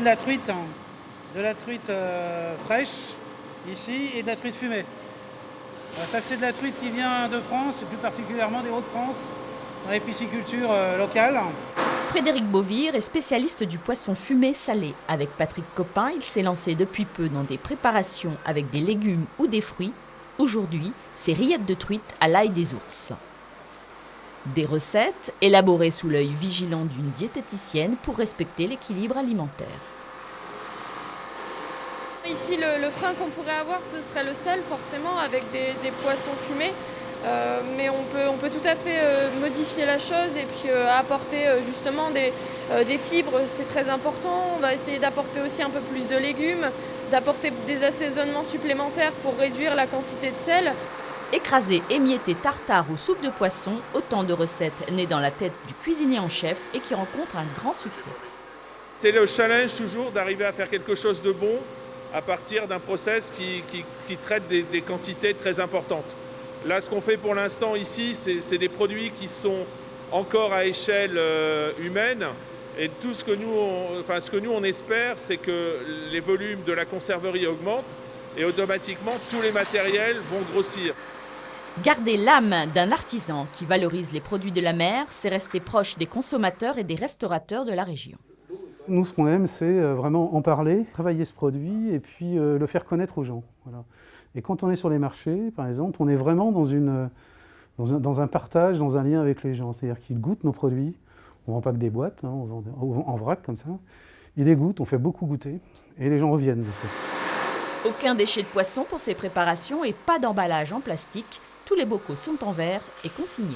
De la truite fraîche ici et de la truite fumée. Ça c'est de la truite qui vient de France et plus particulièrement des Hauts-de-France dans les piscicultures locales. Frédéric Beauvire est spécialiste du poisson fumé salé. Avec Patrick Copin, il s'est lancé depuis peu dans des préparations avec des légumes ou des fruits. Aujourd'hui, c'est rillettes de truite à l'ail des ours. Des recettes élaborées sous l'œil vigilant d'une diététicienne pour respecter l'équilibre alimentaire. Ici, le frein qu'on pourrait avoir, ce serait le sel, forcément, avec des poissons fumés. Mais on peut tout à fait modifier la chose et puis apporter justement des fibres, c'est très important. On va essayer d'apporter aussi un peu plus de légumes, d'apporter des assaisonnements supplémentaires pour réduire la quantité de sel. Écrasé, émietté, tartare ou soupe de poisson, autant de recettes nées dans la tête du cuisinier en chef et qui rencontrent un grand succès. C'est le challenge toujours d'arriver à faire quelque chose de bon à partir d'un process qui traite des quantités très importantes. Là, ce qu'on fait pour l'instant ici, c'est des produits qui sont encore à échelle humaine. Et tout ce que nous on espère, c'est que les volumes de la conserverie augmentent et automatiquement tous les matériels vont grossir. Garder l'âme d'un artisan qui valorise les produits de la mer, c'est rester proche des consommateurs et des restaurateurs de la région. Nous, ce qu'on aime, c'est vraiment en parler, travailler ce produit et puis le faire connaître aux gens. Voilà. Et quand on est sur les marchés, par exemple, on est vraiment dans un partage, dans un lien avec les gens. C'est-à-dire qu'ils goûtent nos produits. On ne vend pas que des boîtes, hein, on vend en vrac comme ça. Ils les goûtent, on fait beaucoup goûter et les gens reviennent. Aucun déchet de poisson pour ces préparations et pas d'emballage en plastique. Tous les bocaux sont en verre et consignés.